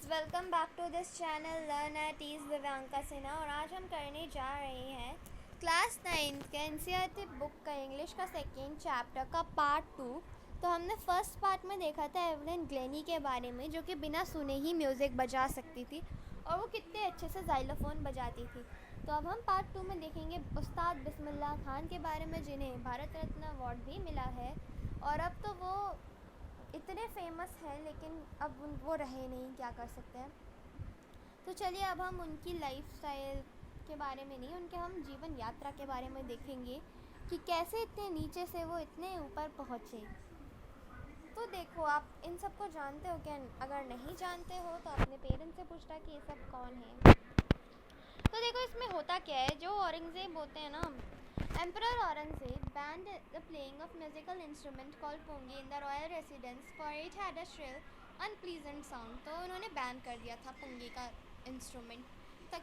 Welcome back to this channel learn at ease Divyanka Sinha. और आज हम करने जा रहे हैं क्लास 9 के एनसीईआरटी बुक का इंग्लिश का सेकेंड चैप्टर का पार्ट 2। तो हमने फर्स्ट पार्ट में देखा था एवलिन ग्लेनी के बारे में, जो कि बिना सुने ही म्यूज़िक बजा सकती थी और वो कितने अच्छे से जाइलोफोन बजाती थी। तो अब हम पार्ट 2 में देखेंगे उस्ताद बिस्मिल्लाह खान के बारे में, जिन्हें भारत रत्न अवार्ड भी मिला है। और अब तो वो इतने फेमस हैं, लेकिन अब वो रहे नहीं, क्या कर सकते हैं। तो चलिए अब हम उनकी लाइफस्टाइल के बारे में नहीं, उनके हम जीवन यात्रा के बारे में देखेंगे कि कैसे इतने नीचे से वो इतने ऊपर पहुँचे। तो देखो, आप इन सबको जानते हो क्या? अगर नहीं जानते हो तो अपने पेरेंट्स से पूछना कि ये सब कौन है। तो देखो, इसमें होता क्या है, जो औरंगज़ेब होते हैं ना, Emperor Aurangzeb banned the playing of musical instrument called pungi in the royal residence for it had a shrill, unpleasant sound। तो उन्होंने बैन कर दिया था पुंगी का इंस्ट्रूमेंट,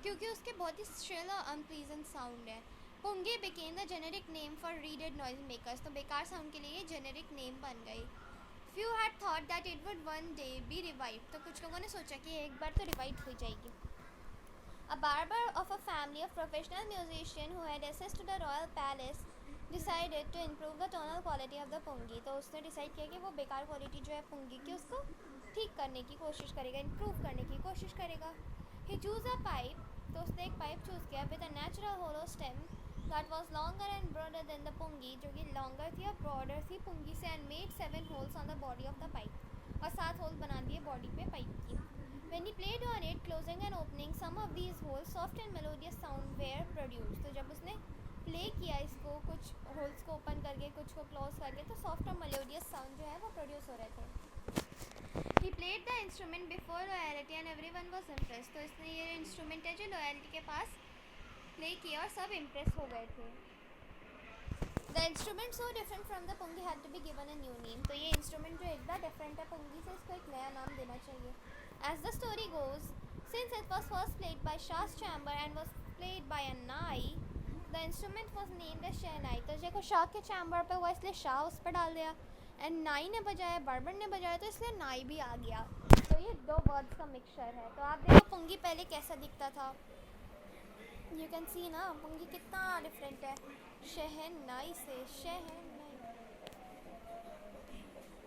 क्योंकि उसके बहुत ही shrill और unpleasant sound है। पुंगी became the generic name for reeded noise makers। तो बेकार साउंड के लिए ये generic name बन गई। Few had thought that it would one day be revived। तो कुछ लोगों ने सोचा कि एक बार तो रिवाइव हो जाएगी। A barber of a family of professional musicians who had access to the royal palace decided to improve the tonal quality of the pungi। तो उसने डिसाइड किया कि वो बेकार क्वालिटी जो है पुंगी की, उसको ठीक करने की कोशिश करेगा, इम्प्रूव करने की कोशिश करेगा। He chose a pipe। तो उसने एक पाइप चूज़ किया with a natural hollow stem that was longer and broader than the pungi, जो कि longer थी और broader थी पुंगी से, and made 7 holes on the body of the pipe। और 7 होल बना दिए बॉडी पे पाइप की। When he played on it, closing and opening some of these holes, soft and melodious sound were produced। तो जब उसने प्ले किया इसको, कुछ होल्स को ओपन करके कुछ को क्लोज करके, तो सॉफ्ट और मेलोडियस साउंड जो है वो प्रोड्यूस हो रहे थे। He played the instrument before royalty and everyone was impressed। तो इसने ये इंस्ट्रूमेंट है जो रॉयल्टी के पास प्ले किया और सब इम्प्रेस हो गए थे। The instrument so different from the pungi had to be given a new name। तो ये इंस्ट्रूमेंट जो एकदम डिफरेंट है पुंगी से, इसको एक नया नाम देना चाहिए। As the story goes, since it was first played by Shah's chamber and was played by a nai, the instrument was named as शहनाई। तो देखो, शाह के चैम्बर पे हुआ इसलिए शाह उस पर डाल दिया, एंड नाई ने बजाया, बर्बर ने बजाया, तो इसलिए नाई भी आ गया। तो ये दो वर्ड्स का मिक्सचर है। तो आप देखो पुंगी पहले कैसा दिखता था, यू कैन सी ना पुंगी कितना डिफरेंट है शहनाई से। शहनाई,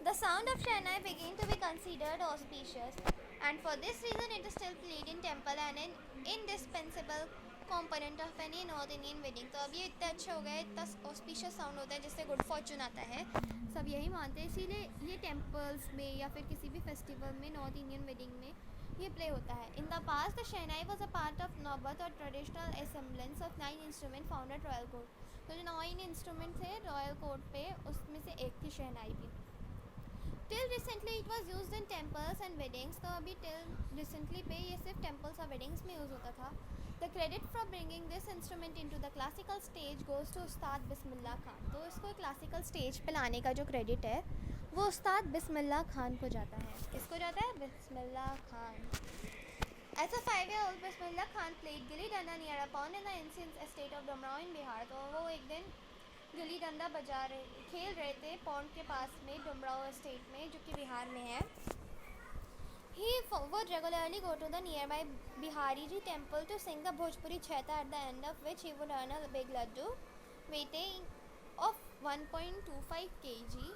the sound of shehnai began to be considered auspicious, and for this reason it is still played in temple and an indispensable component of any North Indian wedding। तो अब ये इतना अच्छा हो गया है, इतना auspicious साउंड होता है जिससे गुड फॉर्चून आता है, सब यही मानते हैं, इसीलिए ये टेम्पल्स में या फिर किसी भी फेस्टिवल में, नॉर्थ इंडियन वेडिंग में ये प्ले होता है। In the past the shehnai was a part of naubat or traditional assemblance of 9 instrument found at royal court. तो जो 9 इंस्ट्रूमेंट थे रॉयल कोर्ट पे, उसमें से एक थी शहनाई भी। Till recently it was use in temples and weddings. तो अभी टिल रिसेंटली पे ये सिर्फ टेम्पल्स और वेडिंग्स में यूज़ होता था। The credit for bringing this instrument in to the classical stage goes to Ustad Bismillah Khan. तो इसको क्लासिकल स्टेज पे लाने का जो क्रेडिट है वो उस्ताद बिस्मिल्लाह खान को जाता है। किसको जाता है? Bismillah Khan. As a 5-year-old, Bismillah Khan played gilli danda near a pond in the ancient estate of Dumraon in Bihar. तो वो एक दिन गिल्ली डंडा खेल रहे थे पॉन्ड के पास में, डुमराव एस्टेट में, जो कि बिहार में है। He would regularly go to the nearby Bihariji temple to sing the Bhojpuri Chhaita, at the end of which he would earn a big laddu weighing of 1.25 kg,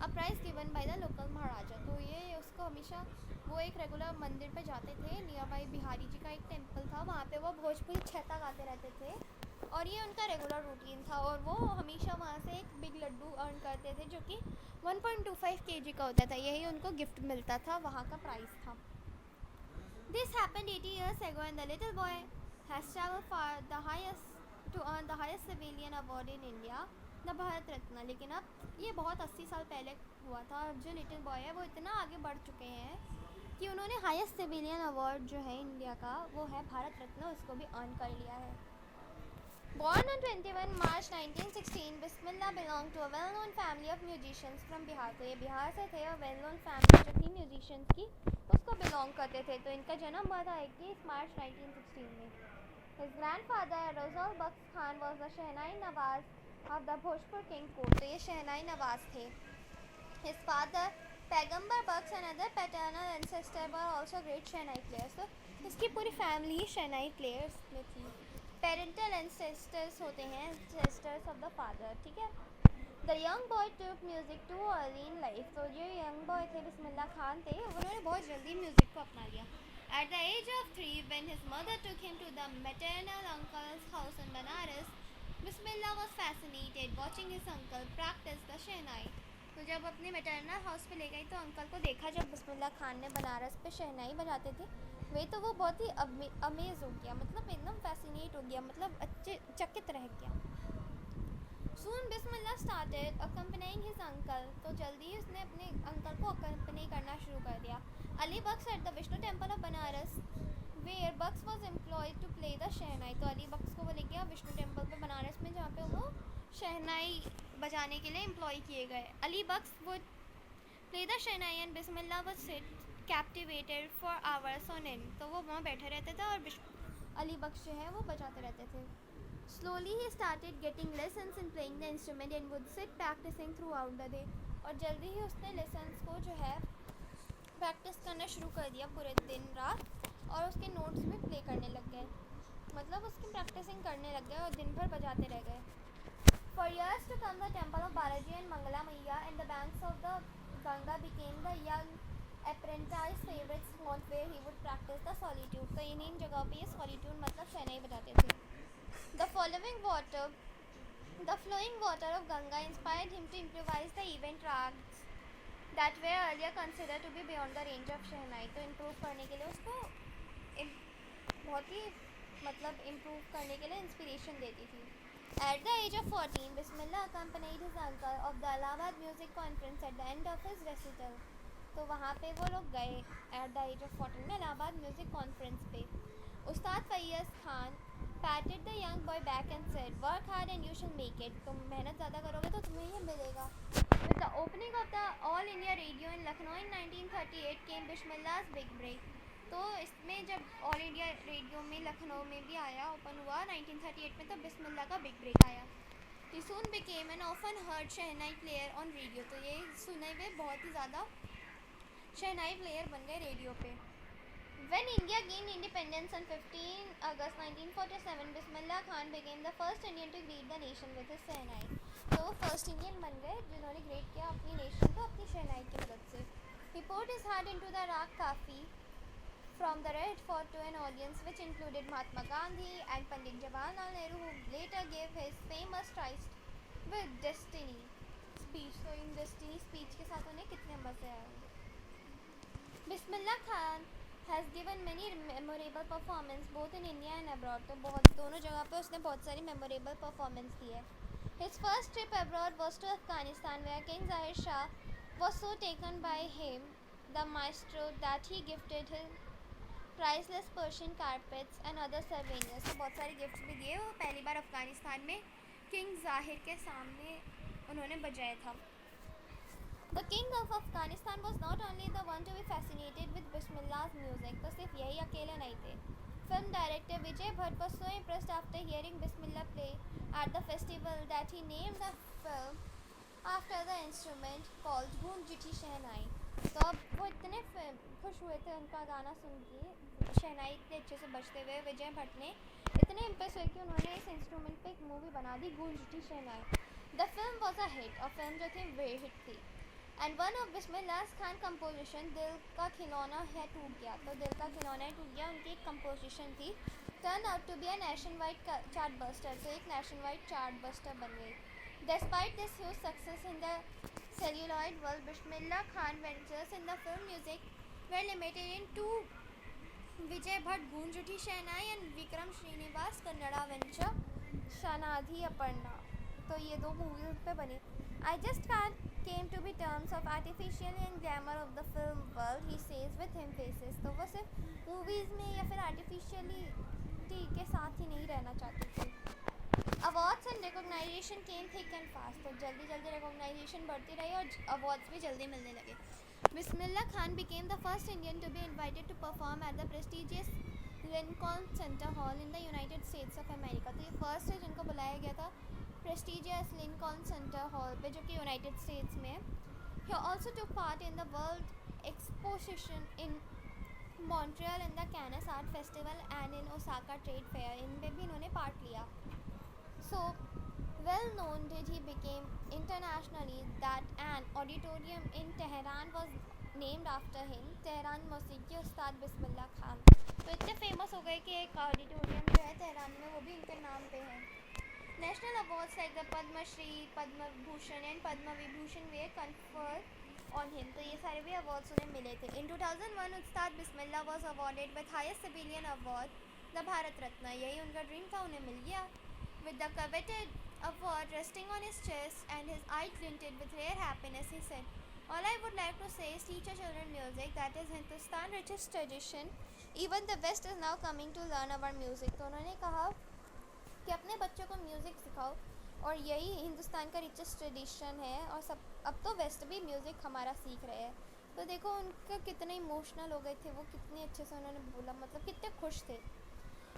a prize given by the local महाराजा। तो ये उसको हमेशा, वो एक regular मंदिर पे जाते थे, नियर बाई बिहारी जी का एक टेम्पल था, वहाँ पे वो भोजपुरी छहता गाते रहते थे और ये उनका रेगुलर रूटीन था। और वो हमेशा वहाँ से एक बिग लड्डू अर्न करते थे जो कि 1.25 kg का होता था, यही उनको गिफ्ट मिलता था, वहाँ का प्राइस था। This happened 80 years ago and the little boy has traveled far the highest to earn the highest civilian award in India, the Bharat Ratna. लेकिन अब ये बहुत 80 साल पहले हुआ था, और जो लिटिल बॉय है वो इतना आगे बढ़ चुके हैं कि उन्होंने हाईएस्ट सिविलियन अवार्ड जो है इंडिया का, वो है भारत रत्न, उसको भी अर्न कर लिया है। Born on 21 March 1916, Bismillah belonged to a well-known family of musicians from Bihar. तो ये बिहार से थे और well-known family जो थी म्यूजिशियंस की, उसको बिलोंग करते थे। तो इनका जन्म हुआ था 21 मार्च 1916 में। His grandfather Rozal Bux Khan was the shehnai Nawaz of the Bhojpur king court। तो ये शहनाई नवाज थे। His father Paigambar Bux and other paternal ancestor were also great shehnai players. तो इसकी पूरी फैमिली ही शहनाई प्लेयर्स में थी। पेरेंटल एंसेस्टर्स होते हैं एंसेस्टर्स ऑफ द फादर, ठीक है। The young boy took music too early in life. तो जो यंग बॉय थे बिस्मिल्लाह खान थे, उन्होंने बहुत जल्दी म्यूज़िक को अपना लिया। At the age of 3 when his mother took him to the maternal uncle's house in Banaras, Bismillah was fascinated watching his uncle practice the शहनाई। तो जब अपने मैटरनल हाउस पे ले गई तो अंकल को देखा जब बिस्मिल्लाह खान ने बनारस पे शहनाई बजाते थे, वे तो वो बहुत ही अमेज हो गया, मतलब एकदम फैसिनेट हो गया, मतलब अच्छे चकित रह गया। Soon Bismillah started accompanying his uncle। तो जल्दी ही उसने अपने अंकल को अकम्पनी करना शुरू कर दिया। Ali Bakhsh at the Vishnu temple of Banaras where Bakhsh was employed to play the shehnai. तो अली बख्श को वो ले गया विष्णु टेम्पल पे बनारस में, जहाँ पे वो शहनाई बजाने के लिए एम्प्लॉय किए गए। Ali Bakhsh would play the shehnai and Bismillah was sit captivated for hours on end. तो वो वहाँ बैठे रहते थे और अली बख्श जो है वो बजाते रहते थे। Slowly he started getting lessons in playing the instrument and would sit practicing throughout the day। और जल्दी ही उसने लेसन्स को जो है प्रैक्टिस करना शुरू कर दिया पूरे दिन रात, और उसके नोट्स भी प्ले करने लग गए, मतलब उसकी प्रैक्टिसिंग करने लग गए और दिन भर बजाते रह गए। For years to come the temple of Balaji and Mangala Maiya and the banks of the Ganga became the young apprentice's favorite spot where he would practice the solitude। तो इन जगहों पे ये solitude मतलब शहनाई बजाते थे। The flowing water of Ganga inspired him to improvise the event rags that were earlier considered to be beyond the range of शहनाई। तो improve करने के लिए उसको बहुत ही मतलब इम्प्रूव करने के लिए इंस्पिरेशन देती थी। At the age of 14, Bismillah accompanied his uncle of the Allahabad Music Conference at the end of his recital। तो वहाँ पे वो लोग गए at the age of 14 में इलाहाबाद म्यूज़िक कॉन्फ्रेंस पे। उस्ताद फैयज़ Khan patted the young boy back and said, work hard and you shall make it। तुम मेहनत ज़्यादा करोगे तो तुम्हें ये मिलेगा। With the opening of the All India Radio in Lucknow in 1938 came Bismillah's big break। तो इसमें जब ऑल इंडिया रेडियो में लखनऊ में भी आया, ओपन हुआ 1938 में, तब बिस्मिल्लाह का बिग ब्रेक आया। He soon became an often heard shehnai player on radio. तो ये सुने हुए बहुत ही ज़्यादा शहनाई प्लेयर बन गए रेडियो पे। When India gained independence on 15 August 1947, Bismillah Khan became the first Indian to greet the nation with his शहनाई। तो वो फर्स्ट इंडियन बन गए जिन्होंने ग्रेट किया अपनी नेशन को अपनी शहनाई की मदद से। He poured his heart into the Raag Kafi from the Red Fort to an audience which included Mahatma Gandhi and Pandit Jawaharlal Nehru, who later gave his famous Tryst with Destiny speech। तो इन destiny speech के साथ उन्हें कितने मज़े आए। Bismillah Khan has given many memorable performance both in India and abroad। तो बहुत दोनों जगह पे उसने बहुत सारी memorable performance दी है। His first trip abroad was to Afghanistan where King Zahir Shah was so taken by him, the maestro, that he gifted him priceless Persian carpets and other souvenirs। तो बहुत सारे गिफ्ट्स भी दिए। वो पहली बार अफ़गानिस्तान में king ज़ाहिर के सामने उन्होंने बजाया था। The king of Afghanistan was not only the one to be fascinated with Bismillah's music। तो सिर्फ यही अकेले नहीं थे। Film director Vijay Bhatt was so impressed after hearing Bismillah play at the festival that he named the film after the instrument called गूंज उठी शहनाई। तो अब वो इतने खुश हुए थे उनका गाना सुन के, शहनाई इतने अच्छे से बजते हुए, विजय भट्ट ने इतने इम्प्रेस हुए कि उन्होंने इस इंस्ट्रूमेंट पे एक मूवी बना दी, Goonj Uthi Shehnai. The film was a hit, और फिल्म जो थी वे हिट थी। And one of Bismillah Khan composition Dil Ka खिलौना है टूट गया। तो दिल का खिलौना है टूट गया उनकी एक कंपोजिशन थी, turn out to be a nationwide chartbuster. तो एक नेशन वाइड चार्ट बस्टर बन गई। Despite this huge success in the celluloid world, Bismillah Khan ventures in the film music were limited in two: Vijay Bhatt गूंज उठी शहनाई and Vikram Srinivas Kannada venture शनाधी Aparna. तो ये दो movies पे बनी। I just can't came to be terms of artificial and glamour of the film world, he says with emphasis। तो वो सिर्फ movies में या फिर आर्टिफिशियलिटी के साथ ही नहीं रहना चाहती थी। Awards and recognition came thick and fast. तो जल्दी जल्दी रिकॉग्नाइजेशन बढ़ती रही और अवार्ड्स भी जल्दी मिलने लगे। Bismillah Khan became the first Indian to be invited to perform at the prestigious Lincoln Center Hall in the United States of America। तो ये फर्स्ट है जिनको बुलाया गया था प्रेस्टिजियस लिंकॉन सेंटर हॉल पे, जो कि यूनाइटेड स्टेट्स में। He also took part in the World Exposition in Montreal in the Cannes Art Festival and in Osaka Trade Fair. इनमें भी इन्होंने पार्ट लिया. So well known did he became internationally that an auditorium in Tehran was named after him. Tehran Mausiqi Ustad Bismillah Khan. तो इतने famous हो गए कि एक ऑडिटोरियम जो है तेहरान में वो भी इनके नाम पे है. National awards like the Padma Shri, Padma Bhushan and Padma Vibhushan were conferred on him. तो ये सारे भी awards उन्हें मिले थे. In 2001 Ustad Bismillah was awarded with highest civilian award, the Bharat Ratna. यही उनका ड्रीम था, उन्हें मिल गया. With the coveted award resting on his chest and his eyes glinted with rare happiness, he said, "All I would like to say is teach your children music. That is Hindustan's richest tradition. Even the West is now coming to learn our music." तो उन्होंने कहा कि अपने बच्चों को music सिखाओ और यही हिंदुस्तान का रिचेस्ट ट्रेडिशन है और सब अब तो वेस्ट भी म्यूज़िक हमारा सीख रहे हैं. तो देखो उनका कितने इमोशनल हो गए थे वो, कितने अच्छे से उन्होंने बोला, मतलब कितने खुश थे.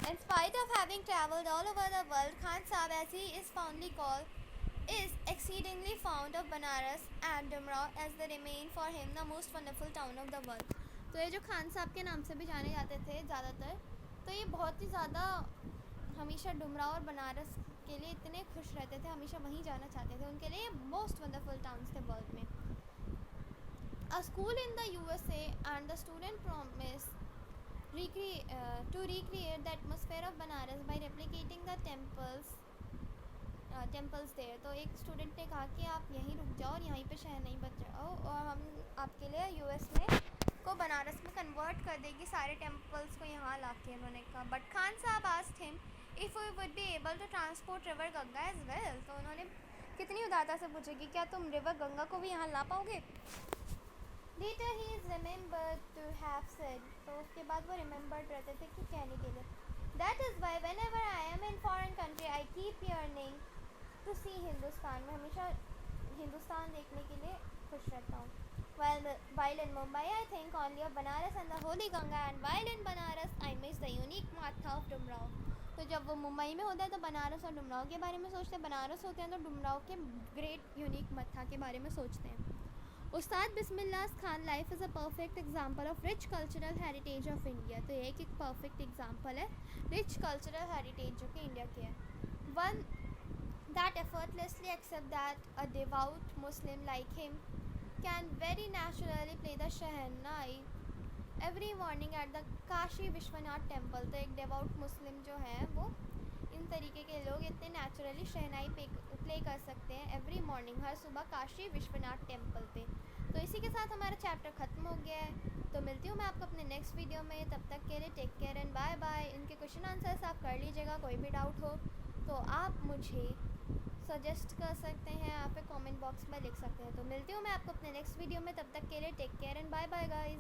In spite of having travelled all over the world, Khan Sahab, as he is fondly called, is exceedingly fond of Banaras and Dumrao as they remain for him the most wonderful town of the world. तो ये जो खान साहब के नाम से भी जाने जाते थे ज़्यादातर, तो ये बहुत ही ज़्यादा हमेशा डुमराव और बनारस के लिए इतने खुश रहते थे, हमेशा वहीं जाना चाहते थे. उनके लिए मोस्ट वंडरफुल टाउन्स थे वर्ल्ड में. A school in the USA and the student promise to recreate the atmosphere of Banaras by replicating the temples there. तो एक स्टूडेंट ने कहा कि आप यहीं रुक जाओ और यहीं पे शहर नहीं बच जाओ और हम आपके लिए यूएस में को बनारस में कन्वर्ट कर देगी सारे टेम्पल्स को यहाँ ला के. उन्होंने कहा but Khan Sahab asked him if we would be able to transport river Ganga as well. तो उन्होंने कितनी उदारता से पूछा कि क्या तुम रिवर गंगा को भी यहाँ ला पाओगे. Later he is remembered to have said, तो उसके बाद वो remembered रहते थे कि कहने के लिए, that is why whenever I am in foreign country I keep yearning to see Hindustan. मैं हमेशा हिंदुस्तान देखने के लिए खुश रहता हूँ. While in Mumbai I think only of Banaras and the holy Ganga, and while in Banaras I miss the unique matha of Dumrao. तो जब वो मुंबई में होता है तो बनारस और डुमराव के बारे में सोचते हैं, बनारस होते हैं तो डुमराव के ग्रेट यूनिक मत्था के बारे में सोचते हैं. Ustad Bismillah Khan life is a perfect example of rich cultural heritage of India. तो ये एक परफेक्ट एग्जाम्पल है रिच कल्चरल हेरिटेज जो कि इंडिया की है. One that effortlessly accept that a devout Muslim like him can very naturally play the shehnai every morning at the Kashi Vishwanath temple. तो एक डिवाउट मुस्लिम जो है वो इन तरीके के लोग इतने नेचुरली शहनाई प्ले कर सकते हैं एवरी मॉर्निंग हर सुबह काशी विश्वनाथ टेम्पल पे. तो इसी के साथ हमारा चैप्टर ख़त्म हो गया है. तो मिलती हूँ मैं आपको अपने नेक्स्ट वीडियो में. तब तक के लिए take care and bye bye. इनके क्वेश्चन आंसर्स आप कर लीजिएगा. कोई भी डाउट हो तो आप मुझे सजेस्ट कर सकते हैं, आप कमेंट बॉक्स में लिख सकते हैं. तो मिलती हूँ मैं आपको अपने नेक्स्ट वीडियो में. तब तक के लिए take care and bye bye guys.